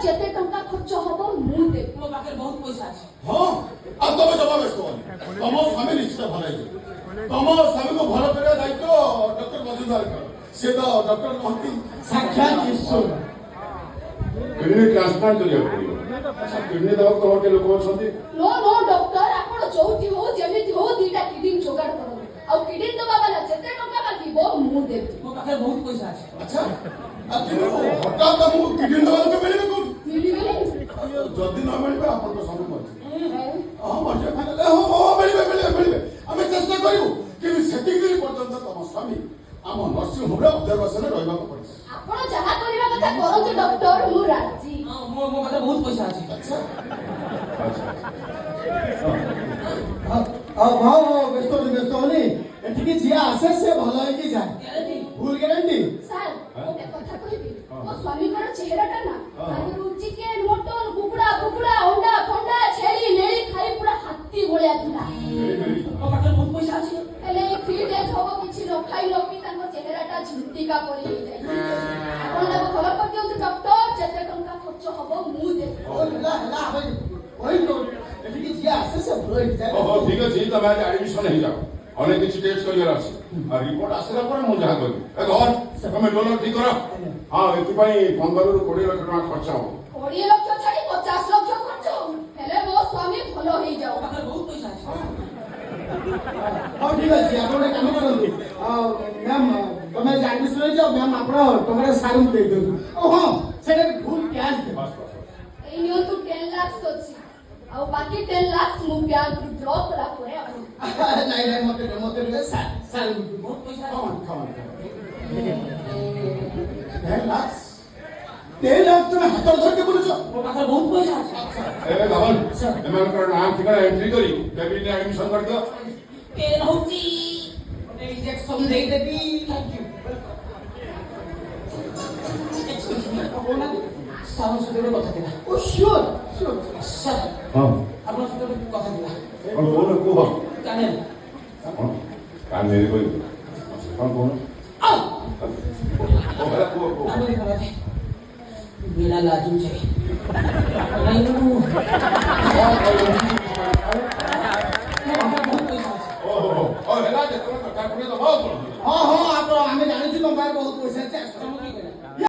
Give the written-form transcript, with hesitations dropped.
যেতে টঙ্কা খরচ হব মু দেব ମୋ ପାଖରେ ବହୁତ ପଇସା ଅଛି। ହଁ ଆଉ ତମେ ଜମା ବ୍ୟସ୍ତ ହନି ତମ ସ୍ୱାମୀ ନିଶ୍ଚିତ ଭଲ ହେଇଯିବ ତମ ସ୍ୱାମୀକୁ ଭଲ କରିବା ଦାୟିତ୍ୱ ଡକ୍ଟର ମଜୁମଦାରଙ୍କର ସେ ତ ଡକ୍ଟର ନୁହନ୍ତି ସାକ୍ଷାତ ଈଶ୍ୱର। କିଡନୀ ଟ୍ରାନ୍ସପ୍ଲାଣ୍ଟ କରିବାକୁ ପଡ଼ିବ କିଡନୀ ଦେବାକୁ ତମର କିଏ ଲୋକ ଅଛନ୍ତି नो नो डॉक्टर आपण जोठी हो जेमिति हो दीटा किडनी जोगाड़ करो ଆଉ କିଡନୀ ଦବା ବାଲା ଯେତେ ଟଙ୍କା ମାଗିବ ମୁଁ ଦେବି ମୋ ପାଖରେ ବହୁତ ପଇସା ଅଛି। ଆଚ୍ଛା ଆଉ କିନ୍ତୁ ହଠାତ୍ ତମକୁ କିଡନୀ ଦେବା ଲୋକ ମିଳିବେ କୋଉଠି ମିଳିବେନି ଯଦି ନ ମିଳିବେ ଆପଣଙ୍କ ସବୁ ମରିଯିବେ ହଁ ମରିଯିବେ ଫାଇନାଲ ହଁ ମିଳିବେ ମିଳିବେ ମିଳିବେ ଆମେ ଚେଷ୍ଟା କରିବୁ କିନ୍ତୁ ସେତିକି ଦିନ ପର୍ଯ୍ୟନ୍ତ ତମ ସ୍ୱାମୀ ଆମ ନର୍ସିଂ ହୋମରେ ଅବଜରଭେସନରେ ରହିବାକୁ ପଡ଼ିବ ଆପଣ ଯାହା କରିବା କଥା କରନ୍ତୁ ଡକ୍ଟର ମୁଁ ରାଜି ମୋ ପାଖରେ ବହୁତ ପଇସା ଅଛି। ଆଚ୍ଛା ଆଚ୍ଛା ଭାଉ ବ୍ୟସ୍ତ ହନି ଏଠିକି ଯିଏ ଆସେ ସେ ଭଲ ହେଇକି ଯାଏ ଫୁଲ ଗ୍ୟାରେଣ୍ଟି। ସାର୍ ଗୋଟେ କଥା କହିବି ମୋ ସ୍ୱାମୀଙ୍କର ଚେହେରାଟା ନା ଆଗରୁ ଚିକେନ ମଟନ କୁକୁଡ଼ା କୁକୁଡ଼ା ଅଣ୍ଡା ଫଣ୍ଡା ଛେଳି ନେଳି ଖାଇ ପୁରା ହାତୀ ଭଳିଆ ଥିଲା ମୋ ପାଖରେ ବହୁତ ପଇସା ଅଛି। ହେଲେ ଫିଟ୍ ଏଜ୍ ହବ କିଛି ନ ଖାଇ ନ ପିଇ ତାଙ୍କ ଚେହେରାଟା ଝୁଣ୍ଟିକା ପରି ହେଇଯାଇଛି ଆପଣ ତାକୁ ଖବର କରିଦିଅନ୍ତୁ ଡକ୍ଟର ଯେତେ ଟଙ୍କା ଖର୍ଚ୍ଚ ହବ ମୁଁ ଦେବି ଏଠିକି ଯିଏ ଆସେ ସେ ଭଲ ହେଇକି ଯାଏ। ଓହୋ ଠିକ ଅଛି ତମେ ଆଜି ଆଡମିସନ ହେଇଯାଅ ଅନେକ କିଛି ଟେଷ୍ଟ କରିବାର ଅଛି ଆଉ ରିପୋର୍ଟ ଆସିଲା ପରେ ମୁଁ ଯାହା କରିବି ଘର ତମେ ଡୋନର ଠିକ କର ହଁ ଏଥିପାଇଁ 15ରୁ 20 ଲକ୍ଷ ଟଙ୍କା ଖର୍ଚ୍ଚ ହବ 20 ଲକ୍ଷ ଛାଡି 50 ଲକ୍ଷ ଖର୍ଚ୍ଚ ହଉ ହେଲେ ମୋ ସ୍ୱାମୀ ଭଲ ହେଇଯାଉ ମୋ ପାଖରେ ବହୁତ ପଇସା ଅଛି। ହଉ ଠିକ ଅଛି ଆପଣ ଗୋଟେ କାମ କରନ୍ତୁ ମ୍ୟାମ୍ ତମେ ଆଡମିସନ ହେଇଯାଅ ମ୍ୟାମ୍ ଆପଣ ଟଙ୍କା ସାରଙ୍କୁ ଦେଇଦିଅନ୍ତୁ ଓ ହଁ ସେଇଟା ବି ଫୁଲ କ୍ୟାସ୍ ଦେବ। ଏଇ ନିଅନ୍ତୁ 10 ଲାକ୍ସ ଅଛି ଆଉ ବାକି 10 ଲାକ୍ସ ମୁଁ ବ୍ୟାଙ୍କରୁ ଡ୍ର କଲା ପରେ ଆପଣଙ୍କୁ ନାଇଁ ନାଇଁ ମତେ ସାର ବହୁତ ପଇସା Come ଅଛି। on, come on, come on. 10 lakhs? 10 lakhs ତମେ ହାତରେ ଧରିକି ବୁଲୁଛ ମୋ ପାଖରେ ବହୁତ ପଇସା ଅଛି। ଏବେ ଧବନ ଏମାନଙ୍କର ନାଁ ଠିକଣା ଏଣ୍ଟ୍ରି କରି କ୍ୟାବିନେଟ୍ ଆଡମିସନ କରିଦିଅ ପେନ୍ ହଉଛି ଗୋଟେ ଇଞ୍ଜେକ୍ସନ ଦେଇଦେବି। Thank you. ସାରଙ୍କ ସହିତ ଗୋଟେ କଥା ଥିଲା। ଓ ସିଓର ସାର୍ ହଁ ଆପଣଙ୍କ ସହିତ ଗୋଟେ କଥା ଥିଲା। କ'ଣ କହୁନ କୁହ କାନେଲ କ'ଣ କାନେରି କହିବ କ'ଣ କହୁନ କୁହ କୁହ ଆମରି ଘରେ ବିନା ଲାଜୁଛେ ନାଇଁ ମୁଁ